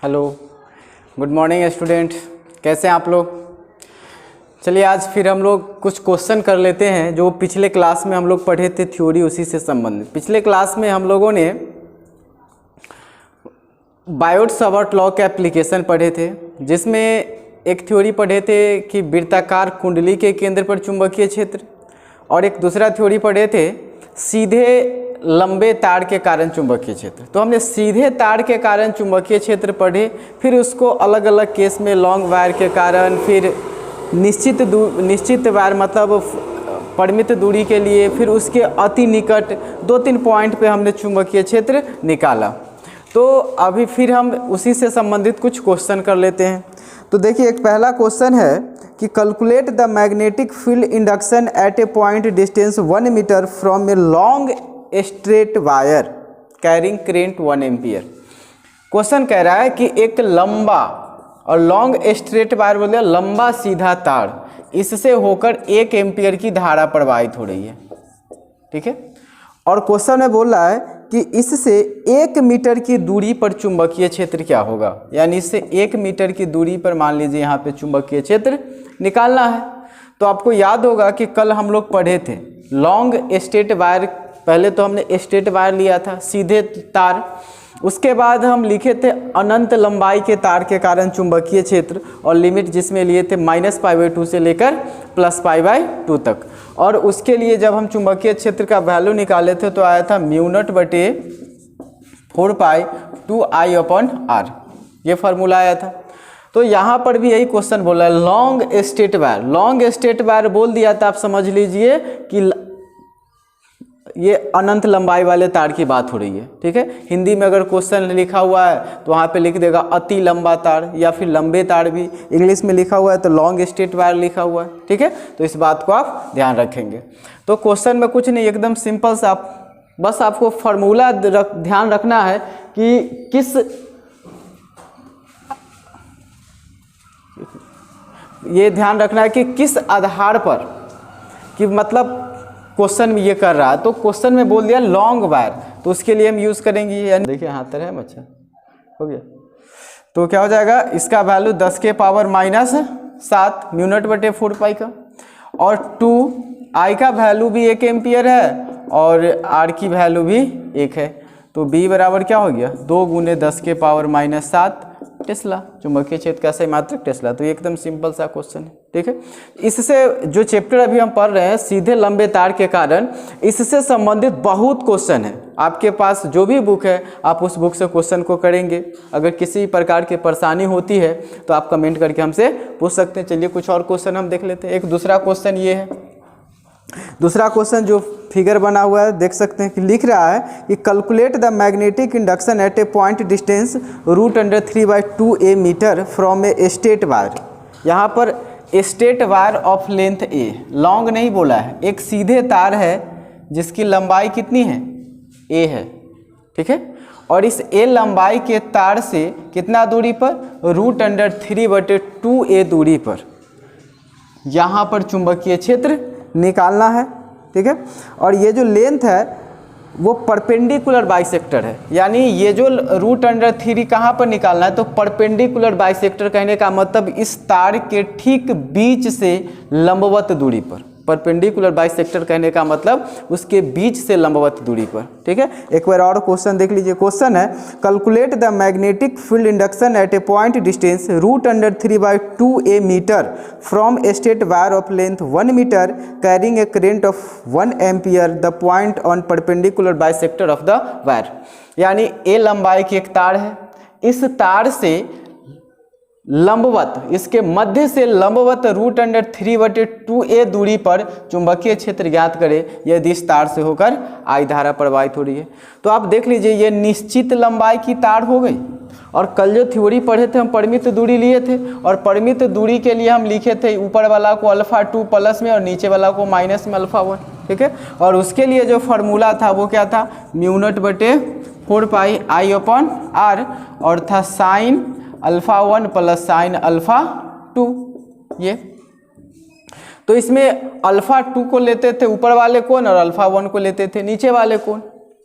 Hello, good morning student, कैसे हैं आप लोग। चलिए आज फिर हम लोग कुछ क्वेश्चन कर लेते हैं जो पिछले क्लास में हम लोग पढ़े थे, थ्योरी उसी से संबंधित। पिछले क्लास में हम लोगों ने बायोट-सावर्ट लॉ के एप्लीकेशन पढ़े थे, जिसमें एक थ्योरी पढ़े थे कि वृत्ताकार कुंडली के केंद्र पर चुंबकीय क्षेत्र, और एक दूसरा थ्योरी पढ़े थे सीधे लंबे तार के कारण चुंबकीय क्षेत्र। तो हमने सीधे तार के कारण चुंबकीय क्षेत्र पढ़े, फिर उसको अलग अलग केस में लॉन्ग वायर के कारण, फिर निश्चित वायर मतलब परिमित दूरी के लिए, फिर उसके अति निकट, 2-3 पॉइंट पे हमने चुंबकीय क्षेत्र निकाला। तो अभी फिर हम उसी से संबंधित कुछ क्वेश्चन कर लेते हैं। तो देखिए, एक पहला क्वेश्चन है कि calculate the magnetic field induction at a point distance 1 metre from a long straight wire carrying current 1 ampere. Question कह रहा है कि एक लंबा और लॉन्ग स्ट्रेट वायर बोले लंबा सीधा तार, इससे होकर 1 एम्पियर की धारा प्रवाहित हो रही है, ठीक है। और क्वेश्चन में बोल रहा है कि इससे 1 मीटर की दूरी पर चुंबकीय क्षेत्र क्या होगा, यानी इससे 1 मीटर की दूरी पर मान लीजिए यहाँ पे चुंबकीय क्षेत्र निकालना है। तो आपको याद होगा कि कल हम लोग पढ़े थे लॉन्ग स्ट्रेट वायर, पहले तो हमने स्ट्रेट वायर लिया था सीधे तार, उसके बाद हम लिखे थे अनंत लंबाई के तार के कारण चुंबकीय क्षेत्र, और लिमिट जिसमें लिए थे -π/2 से लेकर +π/2 तक। और उसके लिए जब हम चुंबकीय क्षेत्र का वैल्यू निकाले थे तो आया था μ0/4π2I/r, ये फार्मूला आया था। तो यहाँ पर भी यही क्वेश्चन बोला है long straight wire. Long straight wire बोल दिया था, आप समझ लीजिए कि ये अनंत लंबाई वाले तार की बात हो रही है, ठीक है। हिंदी में अगर क्वेश्चन लिखा हुआ है तो वहाँ पे लिख देगा अति लंबा तार, या फिर लंबे तार भी इंग्लिश में लिखा हुआ है तो लॉन्ग स्ट्रेट वायर लिखा हुआ है, ठीक है। तो इस बात को आप ध्यान रखेंगे। तो क्वेश्चन में कुछ नहीं, एकदम सिंपल सा, बस आपको फार्मूला ध्यान रखना है कि ध्यान रखना है कि किस आधार पर, कि मतलब क्वेश्चन में ये कर रहा है। तो क्वेश्चन में बोल दिया लॉन्ग वायर, तो उसके लिए हम यूज़ करेंगे, यानी देखिए हाथ तर है बच्चा, हो गया। तो क्या हो जाएगा, इसका वैल्यू 10 के पावर -7 μ0/4π का, और 2I का वैल्यू भी 1 एम्पियर है और R की वैल्यू भी 1 है। तो B बराबर क्या हो गया, 2 × 10 के पावर -7 टेस्ला, चुंबकीय क्षेत्र का सही मात्रक टेस्ला। तो एकदम सिंपल सा क्वेश्चन है, ठीक है। इससे जो चैप्टर अभी हम पढ़ रहे हैं सीधे लंबे तार के कारण, इससे संबंधित बहुत क्वेश्चन है। आपके पास जो भी बुक है आप उस बुक से क्वेश्चन को करेंगे। अगर किसी प्रकार की परेशानी होती है तो आप कमेंट करके हमसे पूछ सकते हैं। चलिए कुछ और क्वेश्चन हम देख लेते हैं। एक दूसरा क्वेश्चन ये है, दूसरा क्वेश्चन जो फिगर बना हुआ है देख सकते हैं कि लिख रहा है कि calculate the magnetic induction at a point distance √3/2 metre from a straight wire. यहाँ पर straight wire of length a, long नहीं बोला है, एक सीधे तार है जिसकी लंबाई कितनी है, ए है, ठीक है। और इस ए लंबाई के तार से कितना दूरी पर, √3/2 दूरी पर यहाँ पर चुंबकीय क्षेत्र निकालना है, ठीक है। और ये जो लेंथ है वो परपेंडिकुलर बाइसेक्टर है, यानी ये जो √3 कहाँ पर निकालना है, तो परपेंडिकुलर बाइसेक्टर कहने का मतलब इस तार के ठीक बीच से लंबवत दूरी पर। परपेंडिकुलर बाइसेक्टर कहने का मतलब उसके बीच से लंबवत दूरी पर, ठीक है। एक बार और क्वेश्चन देख लीजिए। क्वेश्चन है calculate the magnetic field induction at a point distance √3/2 metre from a straight wire of length 1 metre carrying a current of 1 ampere the point on perpendicular bisector of the wire. यानी a लंबाई की एक तार है, इस तार से लंबवत, इसके मध्य से लंबवत √3/2 दूरी पर चुंबकीय क्षेत्र ज्ञात करें यदि इस तार से होकर I धारा प्रवाहित हो रही है। तो आप देख लीजिए ये निश्चित लंबाई की तार हो गई। और कल जो थ्योरी पढ़े थे हम परिमित दूरी लिए थे, और परिमित दूरी के लिए हम लिखे थे ऊपर वाला को α2 प्लस में और नीचे वाला को माइनस में α1, ठीक है। और उसके लिए जो फार्मूला था वो क्या था, μ0/4πI/r, और था sin α1 + sin α2, ये। तो इसमें α2 को लेते थे ऊपर वाले कोण और α1 को लेते थे नीचे वाले कोण,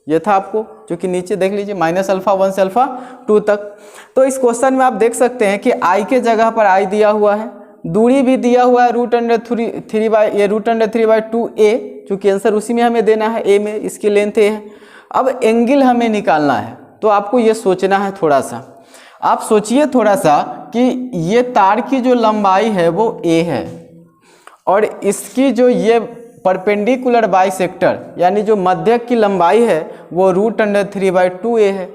ये था आपको, जो कि नीचे देख लीजिए -α1 से α2 तक। तो इस क्वेश्चन में आप देख सकते हैं कि i के जगह पर i दिया हुआ है, दूरी भी दिया हुआ है √3/2a, चूँकि आंसर उसी में हमें देना है, a में, इसकी लेंथ a है। अब एंगल हमें निकालना है, तो आपको ये सोचना है थोड़ा सा, आप सोचिए थोड़ा सा कि ये तार की जो लंबाई है वो a है और इसकी जो ये परपेंडिकुलर बाइसेक्टर यानी जो मध्यक की लंबाई है वो √3/2a है।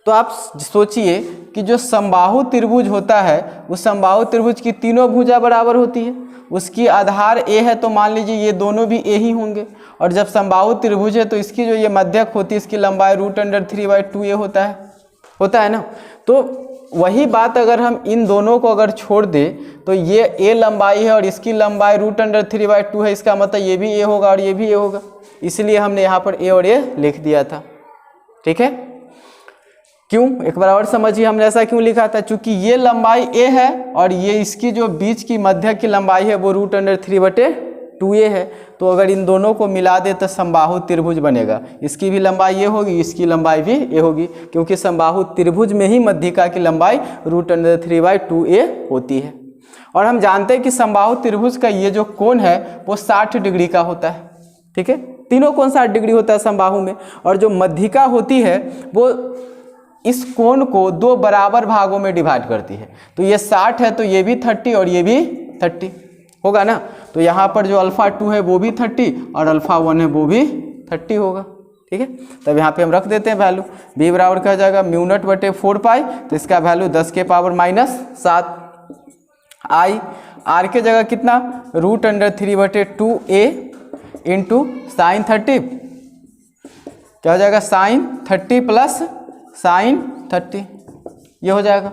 तो आप सोचिए कि जो समबाहु त्रिभुज होता है उस समबाहु त्रिभुज की तीनों भुजा बराबर होती है, उसकी आधार a है तो मान लीजिए ये दोनों भी a ही होंगे, और जब समबाहु त्रिभुज है तो इसकी जो ये मध्यक होती है इसकी लंबाई √3/2a होता है ना। तो वही बात अगर हम इन दोनों को अगर छोड़ दें तो ये a लंबाई है और इसकी लंबाई √3/2 है, इसका मतलब ये भी a होगा और ये भी a होगा, इसलिए हमने यहाँ पर a और a लिख दिया था। ठीक है, क्यों, एक बार और समझिए हमने ऐसा क्यों लिखा था, क्योंकि ये लंबाई a है और ये इसकी जो बीच की मध्यक की लंबाई है वो √3/2a है। तो अगर इन दोनों को मिला दे तो समबाहु त्रिभुज बनेगा, इसकी भी लंबाई ये होगी, इसकी लंबाई भी ये होगी, क्योंकि समबाहु त्रिभुज में ही मध्यिका की लंबाई √3/2a होती है। और हम जानते हैं कि समबाहु त्रिभुज का ये जो कोण है वो 60 डिग्री का होता है। ठीक है, तीनों कोण 60 डिग्री होता है समबाहु में, और जो मध्यिका होती है वो इस कोण को दो बराबर भागों में डिवाइड करती है। तो ये 60 है तो ये भी 30 और ये भी 30 होगा ना। तो यहाँ पर जो α2 है वो भी 30 और α1 है वो भी 30 होगा। ठीक है, तब यहाँ पे हम रख देते हैं वैल्यू, b बराबर क्या हो जाएगा μ0/4π, तो इसका वैल्यू 10⁻⁷ i, r के जगह कितना √3/2a इंटू sin 30, क्या हो जाएगा sin 30 प्लस sin 30, ये हो जाएगा।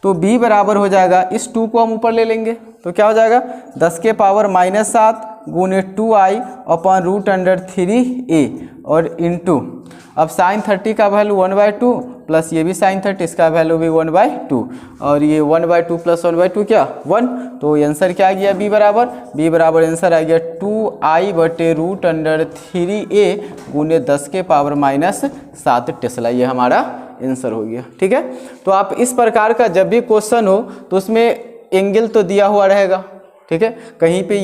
तो b बराबर हो जाएगा, इस 2 को हम ऊपर ले लेंगे तो क्या हो जाएगा 10⁻⁷ गुने 2i अपॉन √3a और इंटू, अब sin 30 का वैल्यू 1/2 प्लस ये भी sin 30, इसका वैल्यू भी 1/2 और ये 1/2 प्लस 1/2 क्या 1, तो आंसर क्या आ गया b बराबर आंसर आ गया 2i/√3a गुने 10⁻⁷ टेस्ला, ये हमारा आंसर हो गया। ठीक है, तो आप इस प्रकार का जब भी क्वेश्चन हो तो उसमें एंगल तो दिया हुआ रहेगा। ठीक है, कहीं पे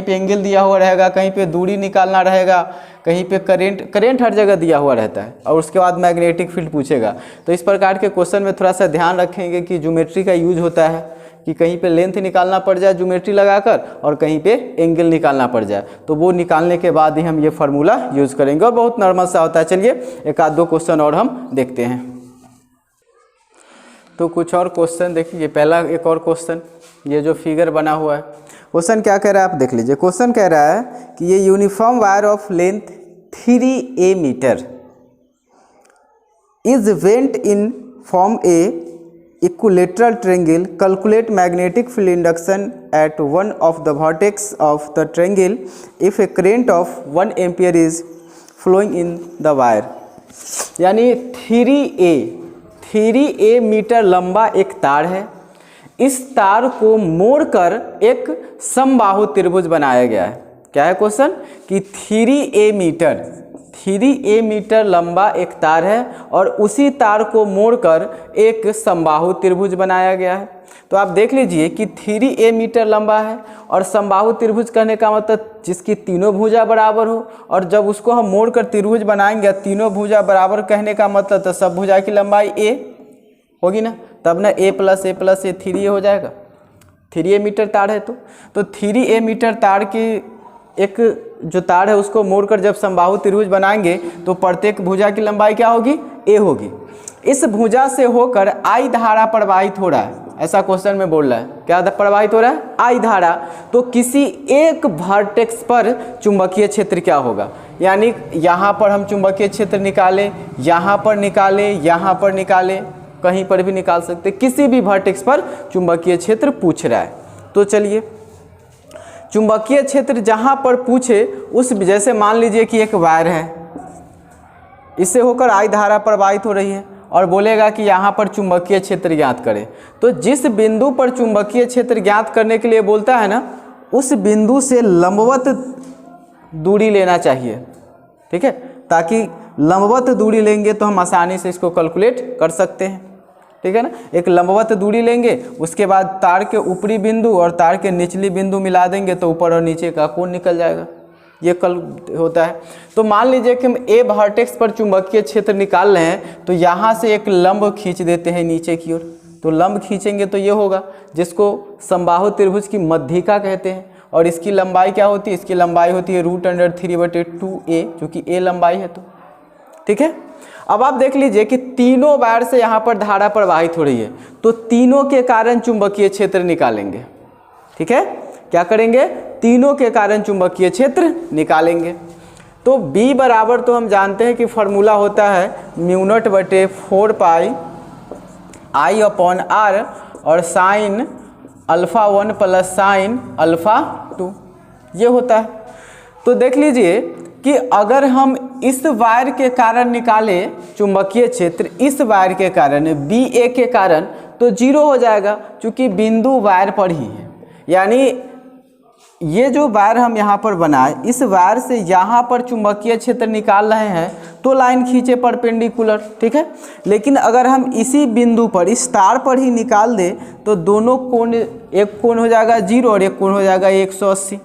एंगल दिया हुआ रहेगा, कहीं पे दूरी निकालना रहेगा, कहीं पे करंट हर जगह दिया हुआ रहता है, और उसके बाद मैग्नेटिक फील्ड पूछेगा। तो इस प्रकार के क्वेश्चन में थोड़ा सा ध्यान रखेंगे कि ज्योमेट्री का यूज होता है, कि कहीं पे लेंथ निकालना पड़ जाए ज्योमेट्री लगाकर और कहीं पे एंगल निकालना पड़ जाए, तो वो निकालने के बाद ही हम ये फार्मूला यूज करेंगे और बहुत नॉर्मल सा होता है। चलिए एक आध दो क्वेश्चन और हम देखते हैं। तो कुछ और क्वेश्चन देखिए, ये पहला एक और क्वेश्चन, ये जो फिगर बना हुआ है, क्वेश्चन क्या कह रहा है आप देख लीजिए। क्वेश्चन कह रहा है कि ये uniform wire of length 3a metre is bent in form a equilateral triangle, calculate magnetic field induction at one of the vertex of the triangle if a current of 1 ampere is flowing in the wire। यानी 3a metre लंबा एक तार है, इस तार को मोड़कर एक समबाहु त्रिभुज बनाया गया है। क्या है क्वेश्चन कि 3a मीटर लंबा एक तार है और उसी तार को मोड़कर एक समबाहु त्रिभुज बनाया गया है। तो आप देख लीजिए कि 3a मीटर लंबा है और समबाहु त्रिभुज कहने का मतलब जिसकी तीनों भुजा बराबर हो, और जब उसको हम मोड़कर त्रिभुज बनाएंगे तीनों भुजा बराबर कहने का मतलब तो सब भुजा की लंबाई a होगी ना, तब ना a + a + a 3a हो जाएगा। 3a मीटर तार है तो 3a मीटर तार की एक जो तार है उसको मोड़कर जब समबाहु त्रिभुज बनाएंगे तो प्रत्येक भुजा की लंबाई क्या होगी a होगी। इस भुजा से होकर I धारा प्रवाहित हो रहा है, ऐसा क्वेश्चन में बोल रहा है। क्या प्रवाहित हो रहा है I धारा। तो किसी एक वर्टेक्स पर चुंबकीय क्षेत्र क्या होगा, यानी यहाँ पर हम चुंबकीय क्षेत्र निकालें, यहाँ पर निकालें, यहाँ पर निकालें, कहीं पर भी निकाल सकते, किसी भी वर्टेक्स पर चुंबकीय क्षेत्र पूछ रहा है। तो चलिए चुंबकीय क्षेत्र जहाँ पर पूछे उस, जैसे मान लीजिए कि एक वायर है, इससे होकर I धारा प्रवाहित हो रही है और बोलेगा कि यहाँ पर चुंबकीय क्षेत्र ज्ञात करें। तो जिस बिंदु पर चुंबकीय क्षेत्र ज्ञात करने के लिए बोलता है ना, उस बिंदु से लंबवत दूरी लेना चाहिए। ठीक है, ताकि लंबवत दूरी लेंगे तो हम आसानी से इसको कैलकुलेट कर सकते हैं, ठीक है ना। एक लंबवत दूरी लेंगे, उसके बाद तार के ऊपरी बिंदु और तार के निचली बिंदु मिला देंगे तो ऊपर और नीचे का कोण निकल जाएगा, ये कल होता है। तो मान लीजिए कि हम ए वर्टेक्स पर चुंबकीय क्षेत्र निकाल रहे हैं, तो यहाँ से एक लंब खींच देते हैं नीचे की ओर। तो लंब खींचेंगे तो ये होगा, जिसको समबाहु त्रिभुज की मध्यिका कहते हैं। और इसकी लंबाई क्या होती है, इसकी लंबाई होती है √3/2a, चूँकि a लंबाई है तो, ठीक है। अब आप देख लीजिए कि तीनों वायर से यहाँ पर धारा प्रवाहित हो रही है, तो तीनों के कारण चुंबकीय क्षेत्र निकालेंगे, ठीक है। क्या करेंगे, तीनों के कारण चुंबकीय क्षेत्र निकालेंगे। तो B बराबर तो हम जानते हैं कि फॉर्मूला होता है μ0/4π I/r और sin α1 + sin α2 ये होता है। तो देख लीजिए कि अगर हम इस वायर के कारण निकालें चुंबकीय क्षेत्र, इस वायर के कारण BA के कारण, तो 0 हो जाएगा, क्योंकि बिंदु वायर पर ही है। यानी ये जो वायर हम यहाँ पर बनाए, इस वायर से यहाँ पर चुंबकीय क्षेत्र निकाल रहे हैं तो लाइन खींचे परपेंडिकुलर, ठीक है। लेकिन अगर हम इसी बिंदु पर, इस तार पर ही निकाल दें तो दोनों कोण, एक कोण हो जाएगा 0 और एक कोण हो जाएगा 180,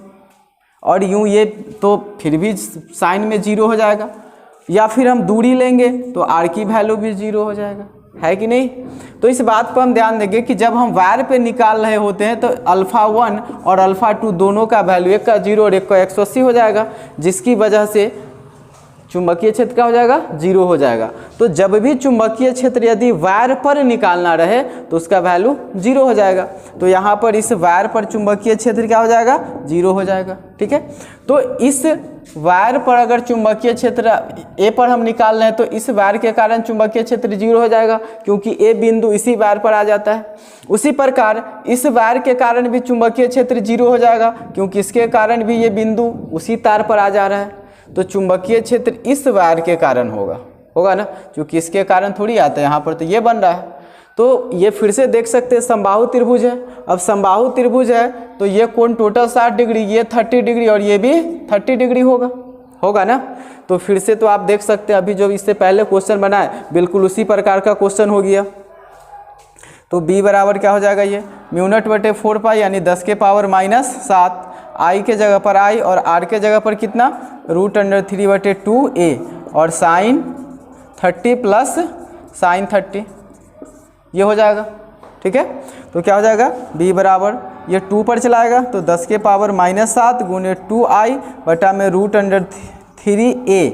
और यूँ ये तो फिर भी साइन में 0 हो जाएगा। या फिर हम दूरी लेंगे तो r की वैल्यू भी 0 हो जाएगा, है कि नहीं। तो इस बात पर हम ध्यान देंगे कि जब हम वायर पे निकाल रहे होते हैं तो α1 और α2 दोनों का वैल्यू, एक का 0 और एक का 180 हो जाएगा, जिसकी वजह से चुंबकीय क्षेत्र क्या हो जाएगा, 0 हो जाएगा। तो जब भी चुंबकीय क्षेत्र यदि वायर पर निकालना रहे तो उसका वैल्यू 0 हो जाएगा। तो यहाँ पर इस वायर पर चुंबकीय क्षेत्र क्या हो जाएगा, 0 हो जाएगा, ठीक है। तो इस वायर पर अगर चुंबकीय क्षेत्र ए पर हम निकाल रहे हैं तो इस वायर के कारण चुंबकीय क्षेत्र 0 हो जाएगा, क्योंकि ए बिंदु इसी वायर पर आ जाता है। उसी प्रकार इस वायर के कारण भी चुंबकीय क्षेत्र 0 हो जाएगा, क्योंकि इसके कारण भी ये बिंदु उसी तार पर आ जा रहा है। तो चुंबकीय क्षेत्र इस वायर के कारण होगा ना, क्योंकि इसके कारण थोड़ी आता है, यहाँ पर तो ये बन रहा है। तो ये फिर से देख सकते हैं समबाहु त्रिभुज है। अब समबाहु त्रिभुज है तो ये कोण टोटल 60 डिग्री, ये 30 डिग्री और ये भी 30 डिग्री होगा ना। तो फिर से तो आप देख सकते हैं अभी जो इससे पहले क्वेश्चन बनाए बिल्कुल उसी प्रकार का क्वेश्चन हो गया। तो B बराबर क्या हो जाएगा, ये μ0/4π यानी 10 के पावर -7, I के जगह पर I और R के जगह पर कितना √3/2a और sin 30 + sin 30 ये हो जाएगा, ठीक है। तो क्या हो जाएगा, B बराबर ये 2 पर चलाएगा तो 10 के पावर -7 गुने 2I बटा में √3a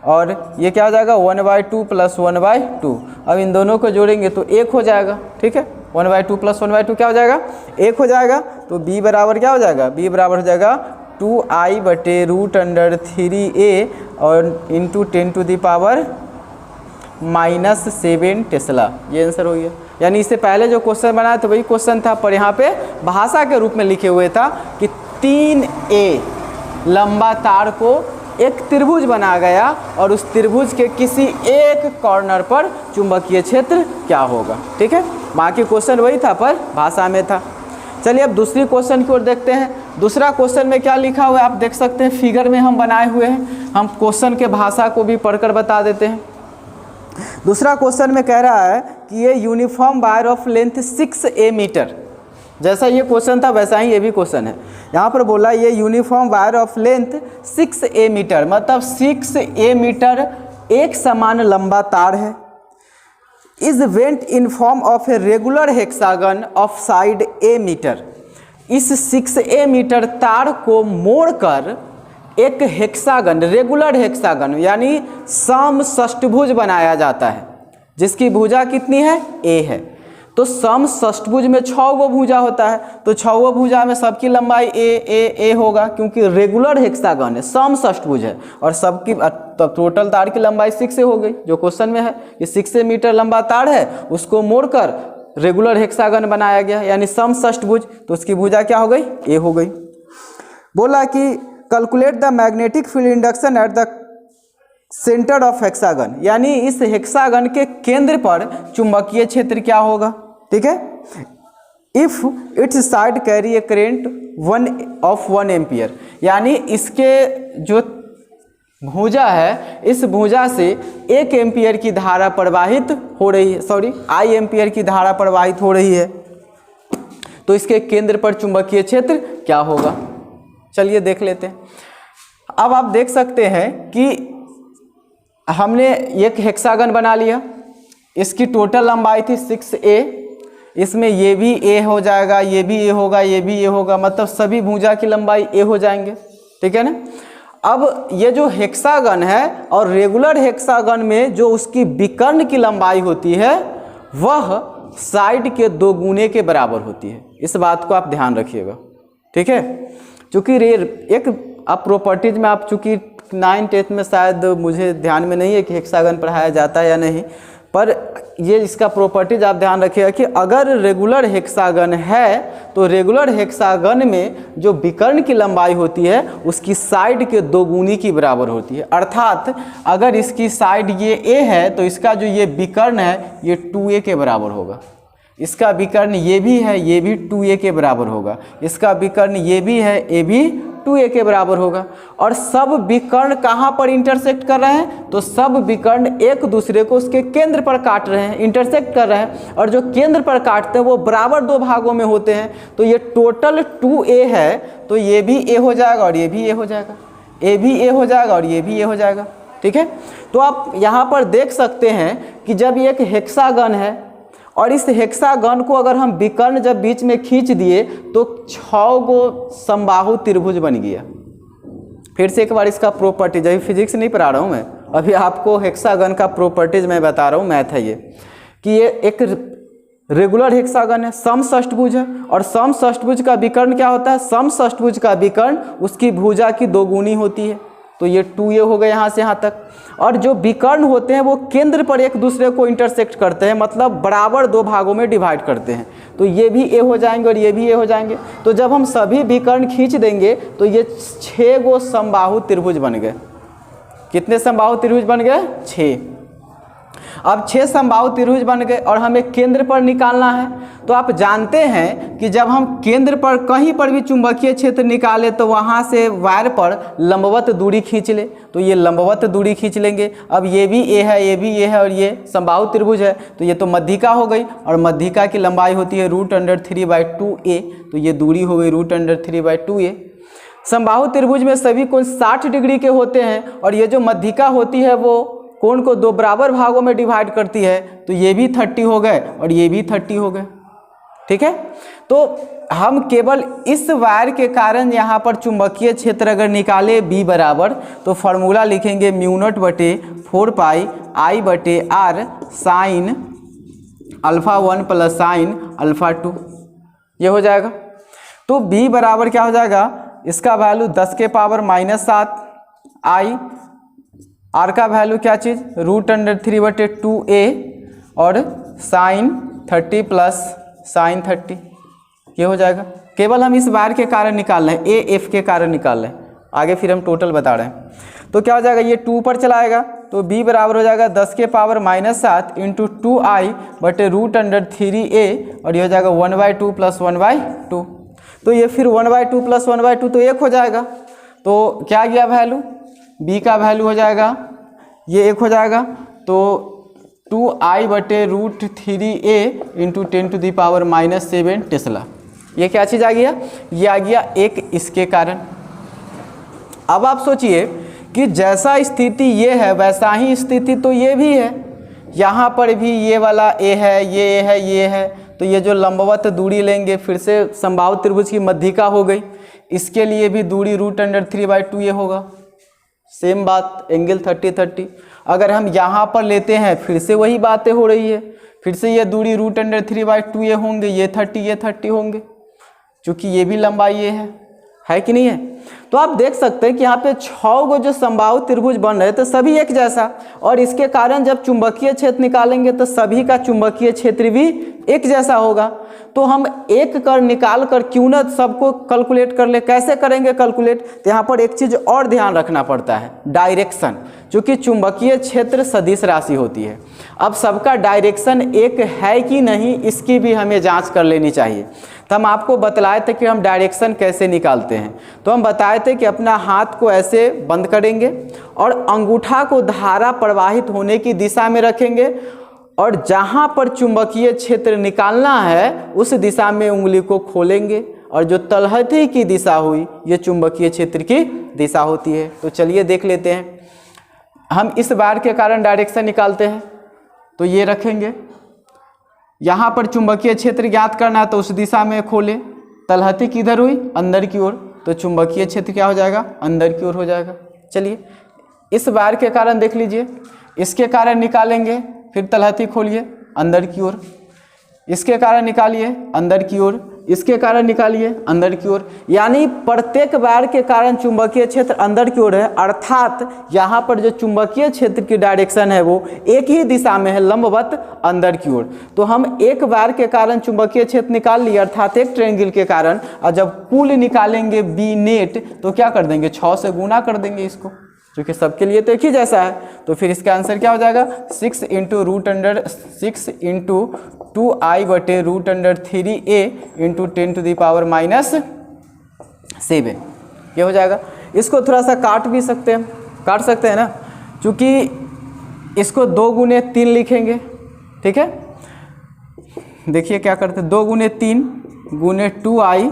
और ये क्या हो जाएगा 1/2 + 1/2। अब इन दोनों को जोड़ेंगे तो 1 हो जाएगा, ठीक है। 1/2 + 1/2 क्या हो जाएगा, 1 हो जाएगा। तो B बराबर क्या हो जाएगा, B बराबर हो जाएगा 2I बटे √3a और इंटू 10⁻⁻7 टेस्ला, ये आंसर हो गया। यानी इससे पहले जो क्वेश्चन बनाया तो वही क्वेश्चन था, पर यहाँ पे भाषा के रूप में लिखे हुए था कि 3a लंबा तार को एक त्रिभुज बना गया और उस त्रिभुज के किसी एक कॉर्नर पर चुंबकीय क्षेत्र क्या होगा, ठीक है। बाकी क्वेश्चन वही था पर भाषा में था। चलिए अब दूसरी क्वेश्चन की ओर देखते हैं। दूसरा क्वेश्चन में क्या लिखा हुआ है आप देख सकते हैं, फिगर में हम बनाए हुए हैं। हम क्वेश्चन के भाषा को भी पढ़कर बता देते हैं। दूसरा क्वेश्चन में कह रहा है कि ये uniform wire of length 6a metre, जैसा ये क्वेश्चन था वैसा ही ये भी क्वेश्चन है। यहाँ पर बोला ये uniform wire of length 6a metre, मतलब 6a मीटर एक समान लंबा तार है। Is bent in form of a regular hexagon of side a metre. इस 6a मीटर तार को मोड़कर एक हेक्सागन, रेगुलर हेक्सागन यानी समषष्टभुज बनाया जाता है, जिसकी भुजा कितनी है, a है। तो समषष्टभुज में 6 गो भुजा होता है, तो 6 गो भुजा में सबकी लंबाई a होगा, क्योंकि रेगुलर हेक्सागन है, समषष्टभुज है और सबकी तब टोटल तार की लंबाई 6 हो गई, जो क्वेश्चन में है कि 6 मीटर लंबा तार है, उसको मोड़कर रेगुलर हेक्सागन बनाया गया यानी समषष्टभुज, तो उसकी भुजा क्या हो गई, a हो गई। बोला कि calculate the magnetic field induction at the centre of hexagon, यानी इस हेक्सागन के केंद्र पर चुंबकीय क्षेत्र क्या होगा, ठीक है। If it's side carry A current 1 ampere, यानी इसके जो भुजा है, इस भुजा से 1 एम्पियर की धारा प्रवाहित हो रही है, आई एम्पियर की धारा प्रवाहित हो रही है, तो इसके केंद्र पर चुंबकीय क्षेत्र क्या होगा? चलिए देख लेते हैं। अब आप देख सकते हैं कि हमने एक हेक्सागन बना लिया, इसकी टोटल लंबाई थी 6a, इसमें ये भी a हो जाएगा, ये भी a होगा, ये भी a होगा, मतलब सभी भुजा की लंबाई a हो जाएंगे, ठीक है ना। अब ये जो हेक्सागन है और रेगुलर हेक्सागन में जो उसकी विकर्ण की लंबाई होती है वह साइड के 2 गुने के बराबर होती है, इस बात को आप ध्यान रखिएगा, ठीक है। चूँकि एक आप प्रॉपर्टीज में आप चूँकि 9th में शायद मुझे ध्यान में नहीं है कि हेक्सागन पढ़ाया जाता है या नहीं, पर ये इसका प्रॉपर्टीज आप ध्यान रखिएगा कि अगर रेगुलर हेक्सागन है तो रेगुलर हेक्सागन में जो विकर्ण की लंबाई होती है उसकी साइड के 2 गुनी की बराबर होती है। अर्थात अगर इसकी साइड ये a है तो इसका जो ये विकर्ण है ये 2a के बराबर होगा, इसका विकर्ण ये भी है, ये भी 2a के बराबर होगा, इसका विकर्ण ये भी है, ये भी 2a के बराबर होगा। और सब विकर्ण कहाँ पर इंटरसेक्ट कर रहे हैं? तो सब विकर्ण एक दूसरे को उसके केंद्र पर काट रहे हैं, इंटरसेक्ट कर रहे हैं, और जो केंद्र पर काटते हैं वो बराबर 2 भागों में होते हैं। तो ये टोटल 2a है, तो ये भी a हो जाएगा और ये भी a हो जाएगा, ये भी a हो जाएगा और ये भी a हो जाएगा, ठीक है। तो आप यहाँ पर देख सकते हैं कि जब ये एक हेक्सागन है और इस हेक्सागन को अगर हम विकर्ण जब बीच में खींच दिए तो 6 गो समबाहु त्रिभुज बन गया। फिर से एक बार इसका प्रॉपर्टीज, अभी फिजिक्स नहीं पढ़ा रहा हूँ मैं, अभी आपको हेक्सागन का प्रॉपर्टीज मैं बता रहा हूँ, मैथ है ये, कि ये एक रेगुलर हेक्सागन है, समषष्टभुज है, और समषष्टभुज का विकर्ण क्या होता है? समषष्टभुज का विकर्ण उसकी भुजा की 2 गुनी होती है, तो ये 2a हो गया यहाँ से यहाँ तक। और जो विकर्ण होते हैं वो केंद्र पर एक दूसरे को इंटरसेक्ट करते हैं, मतलब बराबर 2 भागों में डिवाइड करते हैं, तो ये भी a हो जाएंगे और ये भी a हो जाएंगे। तो जब हम सभी विकर्ण खींच देंगे तो ये 6 गो समबाहु त्रिभुज बन गए। कितने समबाहु त्रिभुज बन गए? 6। अब 6 समबाहु त्रिभुज बन गए और हमें केंद्र पर निकालना है। तो आप जानते हैं कि जब हम केंद्र पर कहीं पर भी चुंबकीय क्षेत्र निकाले तो वहाँ से वायर पर लंबवत दूरी खींच ले, तो ये लंबवत दूरी खींच लेंगे। अब ये भी a है, ये भी a है और ये समबाहु त्रिभुज है, तो ये तो मध्यिका हो गई, और मध्यिका की लंबाई होती है √3/2a, तो ये दूरी हो गई √3/2a। समबाहु त्रिभुज में सभी कोण 60 डिग्री के होते हैं, और ये जो मध्यिका होती है वो कोण को 2 बराबर भागों में डिवाइड करती है, तो ये भी 30 हो गए और ये भी 30 हो गए, ठीक है। तो हम केवल इस वायर के कारण यहाँ पर चुंबकीय क्षेत्र अगर निकाले B बराबर, तो फॉर्मूला लिखेंगे μ0/4πI/r साइन α1 प्लस साइन α2, ये हो जाएगा। तो B बराबर क्या हो जाएगा? इसका वैल्यू 10⁻⁻7 I, आर का वैल्यू क्या चीज़? √3/2a और साइन 30 प्लस साइन 30, ये हो जाएगा। केवल हम इस वायर के कारण निकाल रहे हैं, ए एफ के कारण निकाल रहे हैं, आगे फिर हम टोटल बता रहे हैं। तो क्या हो जाएगा? ये 2 पर चलाएगा, तो b बराबर हो जाएगा 10⁻⁻7 × 2i/√3a, और ये हो जाएगा 1/2 प्लस 1/2। तो ये फिर 1/2 प्लस 1/2 तो 1 हो जाएगा। तो क्या गया वैल्यू? b का वैल्यू हो जाएगा, ये 1 हो जाएगा, तो 2i/√3a × 10⁻⁻7 टेस्ला। ये क्या चीज़ आ गया? ये आ गया 1 इसके कारण। अब आप सोचिए कि जैसा स्थिति ये है वैसा ही स्थिति तो ये भी है, यहाँ पर भी ये वाला a है, ये है, ये है, तो ये जो लंबवत दूरी लेंगे फिर से समबाहु त्रिभुज की मध्यिका हो गई, इसके लिए भी दूरी √3/2a होगा। सेम बात एंगल 30-30। अगर हम यहाँ पर लेते हैं फिर से वही बातें हो रही है, फिर से ये दूरी √3/2a होंगे, ये 30 होंगे, क्योंकि ये भी लंबाई ये है कि नहीं है। तो आप देख सकते हैं कि यहाँ पे 6 गो जो समबाहु त्रिभुज बन रहे तो सभी एक जैसा, और इसके कारण जब चुंबकीय क्षेत्र निकालेंगे तो सभी का चुंबकीय क्षेत्र भी एक जैसा होगा। तो हम एक कर निकाल कर क्यों न सबको कैलकुलेट कर ले। कैसे करेंगे कैलकुलेट? तो यहाँ पर एक चीज़ और ध्यान रखना पड़ता है, डायरेक्शन, क्योंकि चुंबकीय क्षेत्र सदिश राशि होती है। अब सबका डायरेक्शन एक है कि नहीं इसकी भी हमें जांच कर लेनी चाहिए। तो हम आपको बतलाए थे कि हम डायरेक्शन कैसे निकालते हैं, तो हम बताए थे कि अपना हाथ को ऐसे बंद करेंगे और अंगूठा को धारा प्रवाहित होने की दिशा में रखेंगे और जहाँ पर चुंबकीय क्षेत्र निकालना है उस दिशा में उंगली को खोलेंगे और जो तलहटी की दिशा हुई ये चुंबकीय क्षेत्र की दिशा होती है। तो चलिए देख लेते हैं। हम इस बार के कारण डायरेक्शन निकालते हैं तो ये रखेंगे, यहाँ पर चुंबकीय क्षेत्र ज्ञात करना है तो उस दिशा में खोले, तलहटी किधर हुई अंदर की ओर, तो चुंबकीय क्षेत्र क्या हो जाएगा अंदर की ओर हो जाएगा। चलिए इस बार के कारण देख लीजिए, इसके कारण निकालेंगे फिर तलहटी खोलिए अंदर की ओर, इसके कारण निकालिए अंदर की ओर, इसके कारण निकालिए अंदर की ओर, यानी प्रत्येक बार के कारण चुंबकीय क्षेत्र अंदर की ओर है, अर्थात यहाँ पर जो चुंबकीय क्षेत्र की डायरेक्शन है वो एक ही दिशा में है, लंबवत अंदर की ओर। तो हम एक बार के कारण चुंबकीय क्षेत्र निकाल लिए अर्थात एक ट्रायंगल के कारण, और जब कुल निकालेंगे बी नेट तो क्या कर देंगे 6 से गुना कर देंगे इसको, क्योंकि सबके लिए तो एक ही जैसा है। तो फिर इसका आंसर क्या हो जाएगा 6 × √6 × 2i/√3a × 10⁻⁻7 ये हो जाएगा। इसको थोड़ा सा काट भी सकते हैं, काट सकते हैं ना, क्योंकि इसको 2 × 3 लिखेंगे, ठीक है। देखिए क्या करते हैं, 2 × 3 × 2i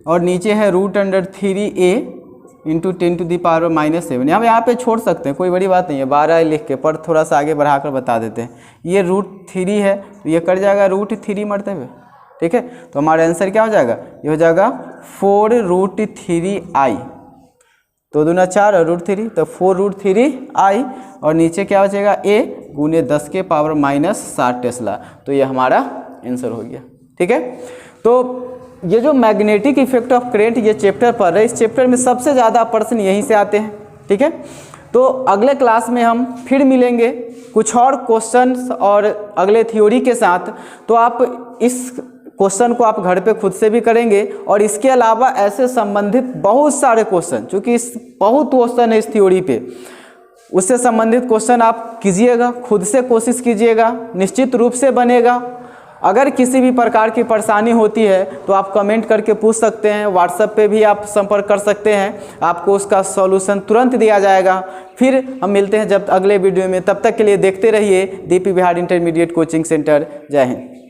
और नीचे है √3a × 10⁻⁻7। हम यहाँ पे छोड़ सकते हैं, कोई बड़ी बात नहीं है, 12 लिख के, पर थोड़ा सा आगे बढ़ाकर बता देते हैं। ये √3 है तो ये कट जाएगा √3 मरतबे, ठीक है। तो हमारा आंसर क्या हो जाएगा, ये हो जाएगा 4√3i, तो 2 × 4 और √3 तो 4√3i और नीचे क्या हो जाएगा a × 10⁻⁻7 टेस्ला। तो ये हमारा आंसर हो गया, ठीक है। तो ये जो मैग्नेटिक इफेक्ट ऑफ करंट ये चैप्टर पढ़ रहे हैं, इस चैप्टर में सबसे ज़्यादा प्रश्न यहीं से आते हैं, ठीक है। तो अगले क्लास में हम फिर मिलेंगे कुछ और क्वेश्चंस और अगले थ्योरी के साथ। तो आप इस क्वेश्चन को आप घर पे खुद से भी करेंगे और इसके अलावा ऐसे संबंधित बहुत सारे क्वेश्चन, चूँकि इस बहुत क्वेश्चन है इस थ्योरी पे, उससे संबंधित क्वेश्चन आप कीजिएगा, खुद से कोशिश कीजिएगा, निश्चित रूप से बनेगा। अगर किसी भी प्रकार की परेशानी होती है तो आप कमेंट करके पूछ सकते हैं, व्हाट्सएप पे भी आप संपर्क कर सकते हैं, आपको उसका सॉल्यूशन तुरंत दिया जाएगा। फिर हम मिलते हैं जब अगले वीडियो में, तब तक के लिए देखते रहिए DP Bihar intermediate coaching centre. जय हिंद।